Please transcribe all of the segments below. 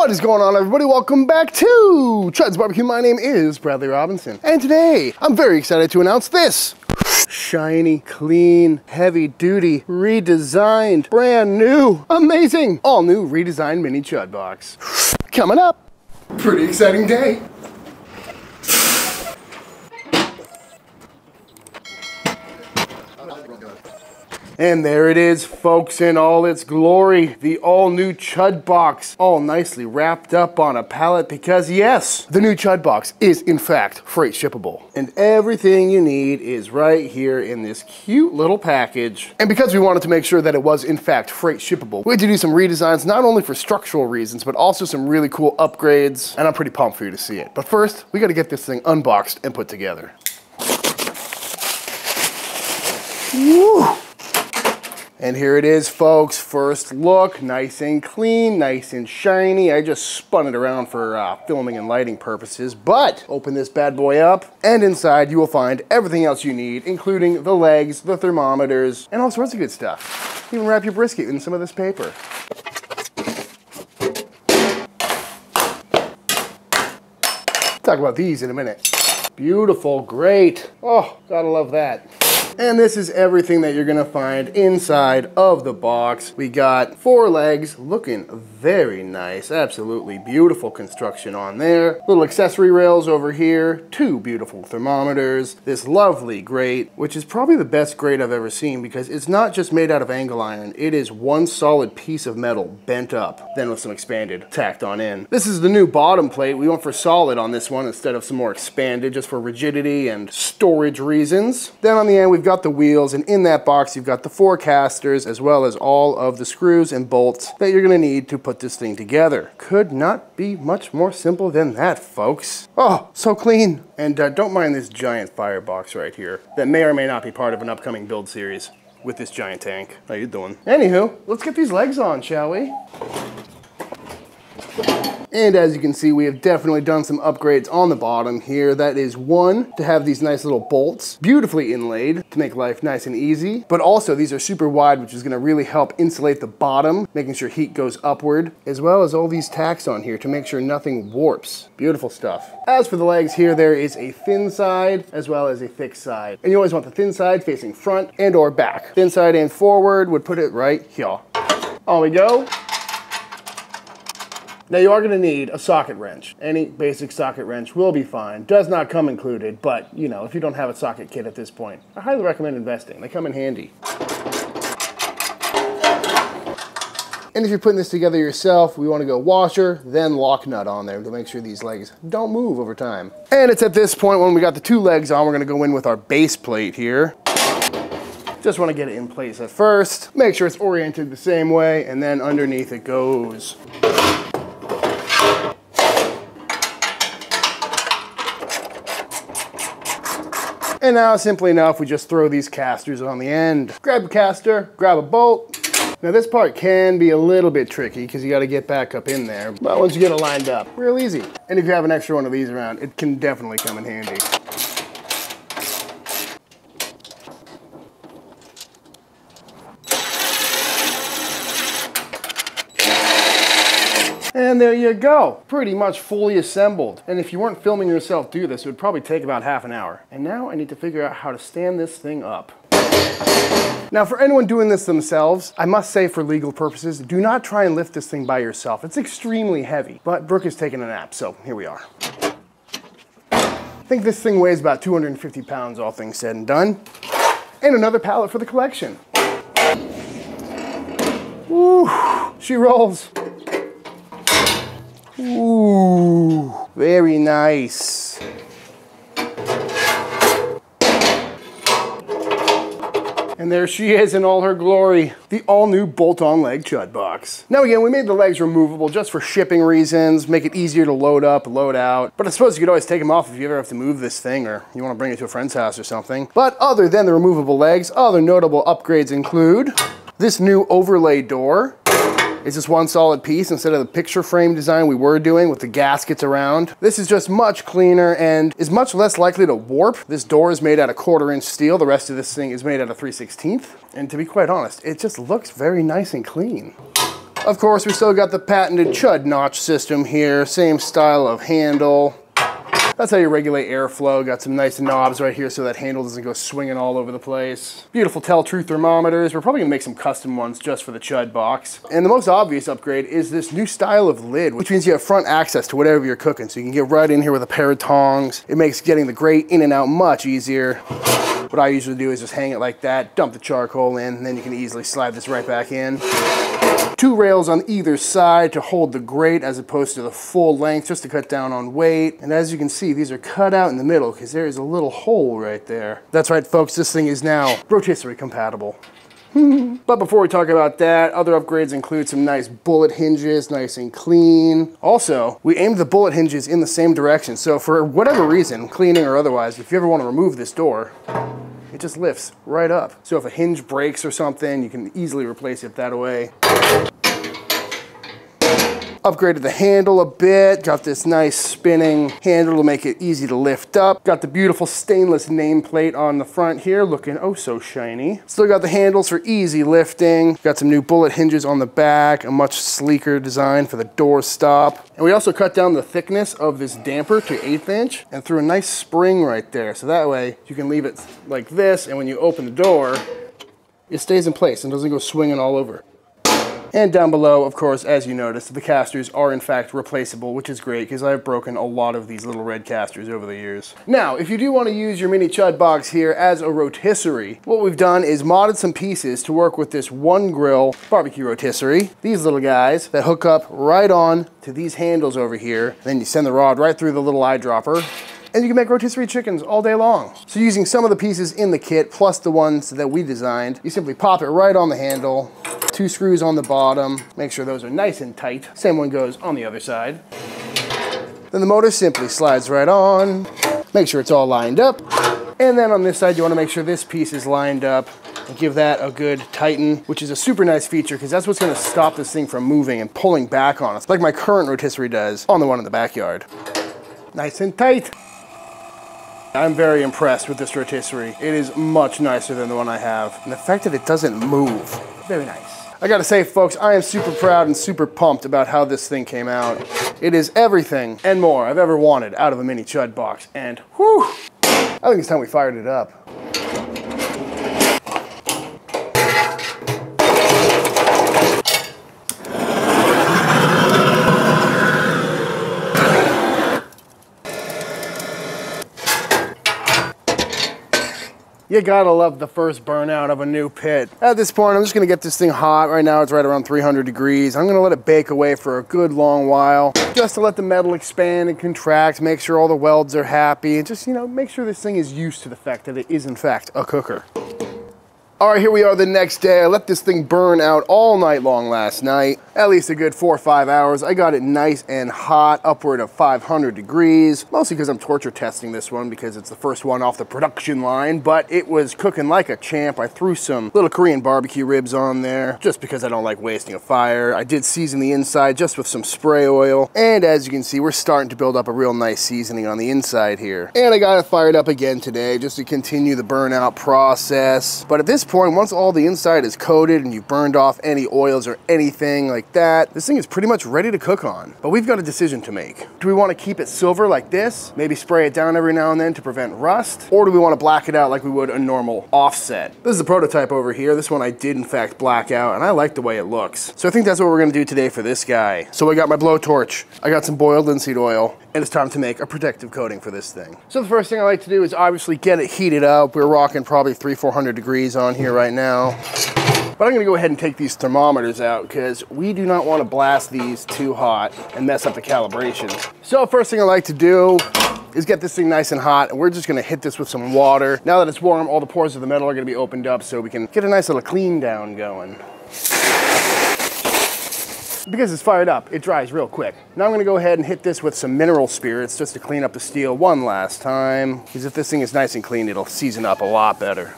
What is going on, everybody? Welcome back to Chuds BBQ. My name is Bradley Robinson, and today I'm very excited to announce this. Shiny, clean, heavy-duty, redesigned, brand new, amazing, all-new redesigned mini Chud box. Coming up. Pretty exciting day. And there it is, folks, in all its glory. The all-new Chud box, all nicely wrapped up on a pallet because, yes, the new Chud box is, in fact, freight shippable. And everything you need is right here in this cute little package. And because we wanted to make sure that it was, in fact, freight shippable, we had to do some redesigns, not only for structural reasons, but also some really cool upgrades. And I'm pretty pumped for you to see it. But first, we gotta get this thing unboxed and put together. Woo! And here it is, folks. First look, nice and clean, nice and shiny. I just spun it around for filming and lighting purposes, but open this bad boy up, and inside you will find everything else you need, including the legs, the thermometers, and all sorts of good stuff. Even wrap your brisket in some of this paper. Talk about these in a minute. Beautiful, great. Oh, gotta love that. And this is everything that you're gonna find inside of the box. We got 4 legs, looking very nice. Absolutely beautiful construction on there. Little accessory rails over here, 2 beautiful thermometers, this lovely grate, which is probably the best grate I've ever seen because it's not just made out of angle iron. It is one solid piece of metal bent up, then with some expanded tacked on in. This is the new bottom plate. We went for solid on this one instead of some more expanded, just for rigidity and storage reasons. Then on the end, we've got the wheels, and in that box you've got the 4 casters as well as all of the screws and bolts that you're gonna need to put this thing together. Could not be much more simple than that, folks. Oh, so clean. And don't mind this giant firebox right here that may or may not be part of an upcoming build series with this giant tank. How you doing? Anywho, let's get these legs on, shall we? And as you can see, we have definitely done some upgrades on the bottom here. That is one, to have these nice little bolts beautifully inlaid to make life nice and easy. But also these are super wide, which is gonna really help insulate the bottom, making sure heat goes upward, as well as all these tacks on here to make sure nothing warps. Beautiful stuff. As for the legs here, there is a thin side as well as a thick side. And you always want the thin side facing front and or back. Thin side and forward would put it right here. On we go. Now you are going to need a socket wrench. Any basic socket wrench will be fine. Does not come included, but you know, if you don't have a socket kit at this point, I highly recommend investing. They come in handy. And if you're putting this together yourself, we want to go washer, then lock nut on there to make sure these legs don't move over time. And it's at this point when we got the 2 legs on, we're going to go in with our base plate here. Just want to get it in place at first. Make sure it's oriented the same way, and then underneath it goes. And now, simply enough, we just throw these casters on the end. Grab a caster, grab a bolt. Now this part can be a little bit tricky because you got to get back up in there. But once you get it lined up, real easy. And if you have an extra one of these around, it can definitely come in handy. And there you go, pretty much fully assembled. And if you weren't filming yourself do this, it would probably take about half an hour. And now I need to figure out how to stand this thing up. Now for anyone doing this themselves, I must say for legal purposes, do not try and lift this thing by yourself. It's extremely heavy, but Brooke is taking a nap, so here we are. I think this thing weighs about 250 pounds, all things said and done. And another pallet for the collection. Woo, she rolls. Ooh, very nice. And there she is in all her glory, the all-new bolt-on leg Chud box. Now again, we made the legs removable just for shipping reasons, make it easier to load up, load out. But I suppose you could always take them off if you ever have to move this thing or you want to bring it to a friend's house or something. But other than the removable legs, other notable upgrades include this new overlay door. It's just one solid piece instead of the picture frame design we were doing with the gaskets around. This is just much cleaner and is much less likely to warp. This door is made out of 1/4" steel. The rest of this thing is made out of 3/16. And to be quite honest, it just looks very nice and clean. Of course, we still got the patented Chud notch system here, same style of handle. That's how you regulate airflow. Got some nice knobs right here so that handle doesn't go swinging all over the place. Beautiful tell-true thermometers. We're probably gonna make some custom ones just for the Chud box. And the most obvious upgrade is this new style of lid, which means you have front access to whatever you're cooking. So you can get right in here with a pair of tongs. It makes getting the grate in and out much easier. What I usually do is just hang it like that, dump the charcoal in, and then you can easily slide this right back in. 2 rails on either side to hold the grate as opposed to the full length, just to cut down on weight. And as you can see, these are cut out in the middle because there is a little hole right there. That's right, folks, this thing is now rotisserie compatible. But before we talk about that, other upgrades include some nice bullet hinges, nice and clean. Also, we aimed the bullet hinges in the same direction. So for whatever reason, cleaning or otherwise, if you ever want to remove this door, it just lifts right up. So if a hinge breaks or something, you can easily replace it that way. Upgraded the handle a bit, got this nice spinning handle to make it easy to lift up. Got the beautiful stainless nameplate on the front here, looking oh so shiny. Still got the handles for easy lifting. Got some new bullet hinges on the back, a much sleeker design for the door stop. And we also cut down the thickness of this damper to 1/8 inch and threw a nice spring right there. So that way you can leave it like this, and when you open the door, it stays in place and doesn't go swinging all over. And down below, of course, as you noticed, the casters are in fact replaceable, which is great because I've broken a lot of these little red casters over the years. Now, if you do want to use your mini Chud box here as a rotisserie, what we've done is modded some pieces to work with this one grill barbecue rotisserie. These little guys that hook up right on to these handles over here. Then you send the rod right through the little eyedropper, and you can make rotisserie chickens all day long. So using some of the pieces in the kit, plus the ones that we designed, you simply pop it right on the handle, 2 screws on the bottom, make sure those are nice and tight. Same one goes on the other side. Then the motor simply slides right on, make sure it's all lined up. And then on this side, you wanna make sure this piece is lined up and give that a good tighten, which is a super nice feature because that's what's gonna stop this thing from moving and pulling back on us, like my current rotisserie does on the one in the backyard. Nice and tight. I'm very impressed with this rotisserie. It is much nicer than the one I have. And the fact that it doesn't move, very nice. I gotta say, folks, I am super proud and super pumped about how this thing came out. It is everything and more I've ever wanted out of a mini Chud box. And whew, I think it's time we fired it up. You gotta love the first burnout of a new pit. At this point, I'm just gonna get this thing hot. Right now, it's right around 300 degrees. I'm gonna let it bake away for a good long while, just to let the metal expand and contract, make sure all the welds are happy, and just, you know, make sure this thing is used to the fact that it is, in fact, a cooker. All right, here we are the next day. I let this thing burn out all night long last night, at least a good 4 or 5 hours. I got it nice and hot, upward of 500 degrees, mostly because I'm torture testing this one because it's the first one off the production line, but it was cooking like a champ. I threw some little Korean barbecue ribs on there just because I don't like wasting a fire. I did season the inside just with some spray oil, and as you can see, we're starting to build up a real nice seasoning on the inside here. And I got it fired up again today just to continue the burnout process. But at this point, once all the inside is coated and you've burned off any oils or anything like that, this thing is pretty much ready to cook on. But we've got a decision to make. Do we want to keep it silver like this, maybe spray it down every now and then to prevent rust, or do we want to black it out like we would a normal offset? This is the prototype over here. This one I did in fact black out, and I like the way it looks. So I think that's what we're gonna do today for this guy. So I got my blowtorch, I got some boiled linseed oil, and it's time to make a protective coating for this thing. So the first thing I like to do is obviously get it heated up. We're rocking probably 300-400 degrees on here right now. But I'm gonna go ahead and take these thermometers out because we do not want to blast these too hot and mess up the calibration. So first thing I like to do is get this thing nice and hot, and we're just gonna hit this with some water. Now that it's warm, all the pores of the metal are gonna be opened up so we can get a nice little clean down going. Because it's fired up, it dries real quick. Now I'm gonna go ahead and hit this with some mineral spirits just to clean up the steel one last time, because if this thing is nice and clean, it'll season up a lot better.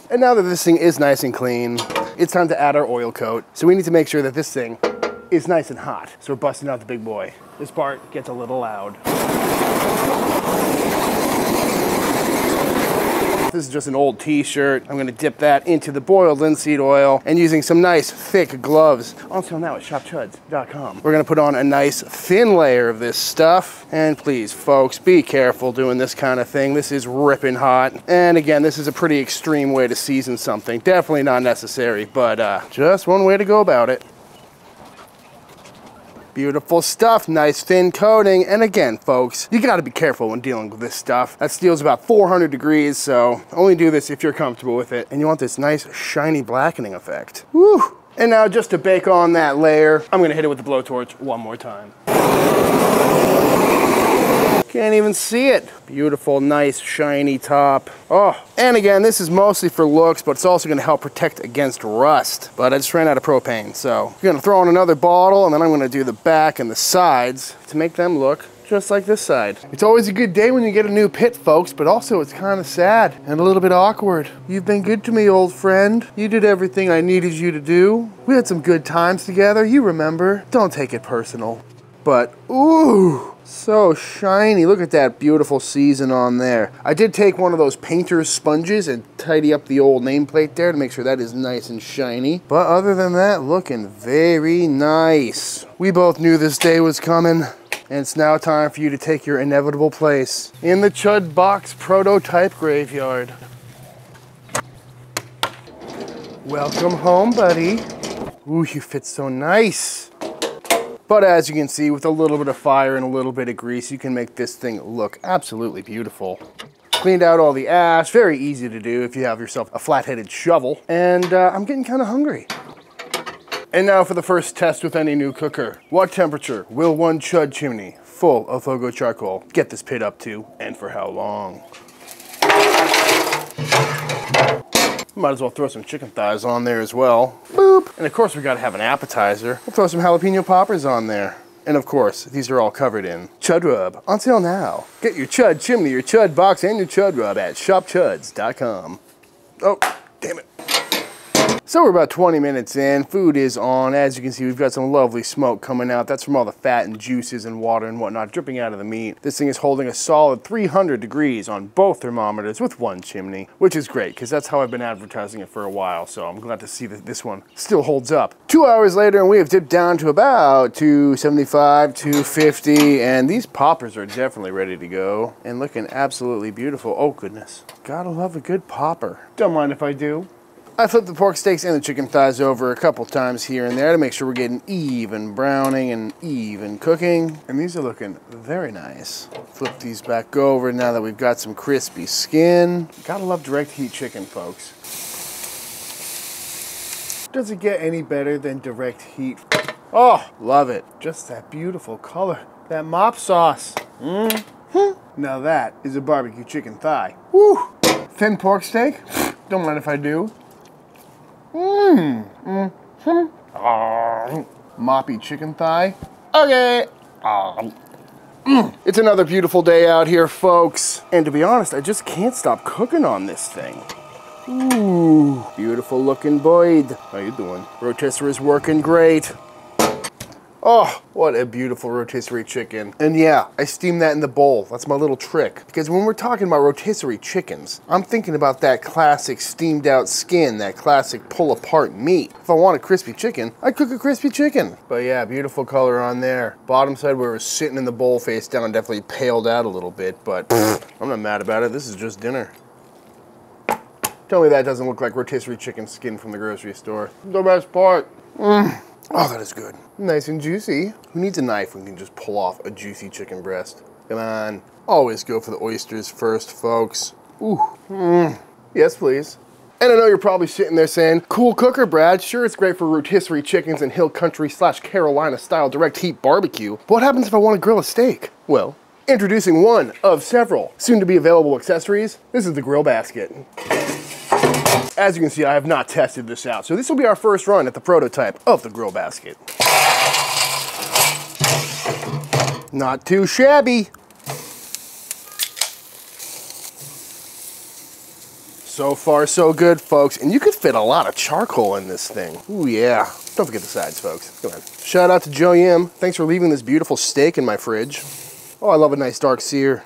And now that this thing is nice and clean, it's time to add our oil coat. So we need to make sure that this thing is nice and hot. So we're busting out the big boy. This part gets a little loud. This is just an old t-shirt. I'm gonna dip that into the boiled linseed oil and using some nice thick gloves. On sale now at shopchuds.com. We're gonna put on a nice thin layer of this stuff. And please, folks, be careful doing this kind of thing. This is ripping hot. And again, this is a pretty extreme way to season something. Definitely not necessary, but just one way to go about it. Beautiful stuff, nice thin coating. And again, folks, you gotta be careful when dealing with this stuff. That steel's about 400 degrees, so only do this if you're comfortable with it. And you want this nice, shiny blackening effect. Woo! And now just to bake on that layer, I'm gonna hit it with the blowtorch one more time. Can't even see it. Beautiful, nice, shiny top. Oh, and again, this is mostly for looks, but it's also gonna help protect against rust. But I just ran out of propane, so I'm gonna throw in another bottle, and then I'm gonna do the back and the sides to make them look just like this side. It's always a good day when you get a new pit, folks, but also it's kind of sad and a little bit awkward. You've been good to me, old friend. You did everything I needed you to do. We had some good times together, you remember. Don't take it personal. But, ooh, so shiny. Look at that beautiful season on there. I did take one of those painter's sponges and tidy up the old nameplate there to make sure that is nice and shiny. But other than that, looking very nice. We both knew this day was coming, and it's now time for you to take your inevitable place in the Chud box prototype graveyard. Welcome home, buddy. Ooh, you fit so nice. But as you can see, with a little bit of fire and a little bit of grease, you can make this thing look absolutely beautiful. Cleaned out all the ash, very easy to do if you have yourself a flat-headed shovel. And I'm getting kind of hungry. And now for the first test with any new cooker. What temperature will one Chud chimney full of Fogo Charcoal get this pit up to, and for how long? Might as well throw some chicken thighs on there as well. Boop! And of course we gotta have an appetizer. We'll throw some jalapeno poppers on there. And of course, these are all covered in Chud rub. On sale now. Get your Chud chimney, your Chud box, and your Chud rub at shopchuds.com. Oh, damn it. So we're about 20 minutes in, food is on. As you can see, we've got some lovely smoke coming out. That's from all the fat and juices and water and whatnot dripping out of the meat. This thing is holding a solid 300 degrees on both thermometers with one chimney, which is great because that's how I've been advertising it for a while. So I'm glad to see that this one still holds up. 2 hours later and we have dipped down to about 275, 250, and these poppers are definitely ready to go and looking absolutely beautiful. Oh goodness, gotta love a good popper. Don't mind if I do. I flipped the pork steaks and the chicken thighs over a couple times here and there to make sure we're getting even browning and even cooking. And these are looking very nice. Flip these back over now that we've got some crispy skin. Gotta love direct heat chicken, folks. Does it get any better than direct heat? Oh, love it. Just that beautiful color. That mop sauce. Now that is a barbecue chicken thigh. Woo! Thin pork steak. Don't mind if I do. Moppy chicken thigh. Okay. It's another beautiful day out here, folks. And to be honest, I just can't stop cooking on this thing. Ooh, beautiful looking Boyd. How you doing? Rotisserie is working great. Oh, what a beautiful rotisserie chicken. And yeah, I steam that in the bowl. That's my little trick. Because when we're talking about rotisserie chickens, I'm thinking about that classic steamed out skin, that classic pull apart meat. If I want a crispy chicken, I'd cook a crispy chicken. But yeah, beautiful color on there. Bottom side where it was sitting in the bowl face down definitely paled out a little bit, but I'm not mad about it. This is just dinner. Tell me that doesn't look like rotisserie chicken skin from the grocery store. The best part. Oh, that is good. Nice and juicy. Who needs a knife when you can just pull off a juicy chicken breast? Come on. Always go for the oysters first, folks. Ooh. Yes, please. And I know you're probably sitting there saying, cool cooker, Brad. Sure, it's great for rotisserie chickens and hill country / Carolina style direct heat barbecue. But what happens if I want to grill a steak? Well, introducing one of several soon to be available accessories. This is the grill basket. As you can see, I have not tested this out, so this will be our first run at the prototype of the grill basket. Not too shabby. So far, so good, folks. And you could fit a lot of charcoal in this thing. Ooh, yeah. Don't forget the sides, folks. Come on. Shout out to Joe Yim. Thanks for leaving this beautiful steak in my fridge. Oh, I love a nice dark sear.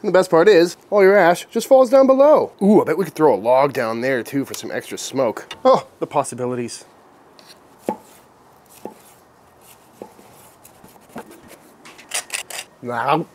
And the best part is, all your ash just falls down below. Ooh, I bet we could throw a log down there too for some extra smoke. Oh, the possibilities. Wow.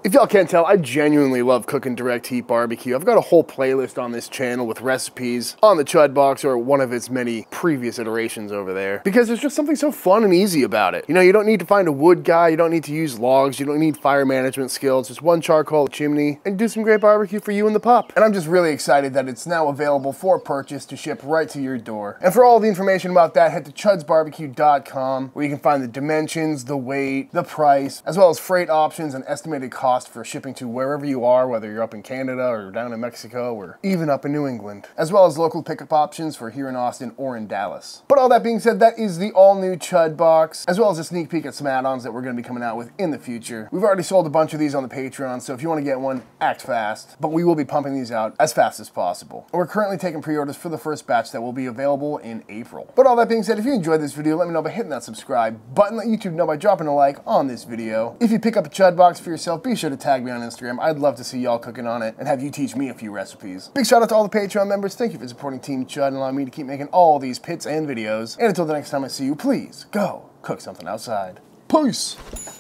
If y'all can't tell, I genuinely love cooking direct heat barbecue. I've got a whole playlist on this channel with recipes on the Chud box or one of its many previous iterations over there. Because there's just something so fun and easy about it. You know, you don't need to find a wood guy, you don't need to use logs, you don't need fire management skills, just one charcoal chimney and do some great barbecue for you and the pup. And I'm just really excited that it's now available for purchase to ship right to your door. And for all the information about that, head to chudsbbq.com where you can find the dimensions, the weight, the price, as well as freight options and estimated cost for shipping to wherever you are, whether you're up in Canada or down in Mexico or even up in New England, as well as local pickup options for here in Austin or in Dallas. But all that being said, that is the all-new Chud box, as well as a sneak peek at some add-ons that we're going to be coming out with in the future. We've already sold a bunch of these on the Patreon, so if you want to get one, act fast. But we will be pumping these out as fast as possible. We're currently taking pre-orders for the first batch that will be available in April. But all that being said, if you enjoyed this video, let me know by hitting that subscribe button. Let YouTube know by dropping a like on this video. If you pick up a Chud box for yourself, be sure to tag me on Instagram. I'd love to see y'all cooking on it and have you teach me a few recipes. Big shout out to all the Patreon members. Thank you for supporting Team Chud and allowing me to keep making all these pits and videos. And until the next time I see you, please go cook something outside. Peace!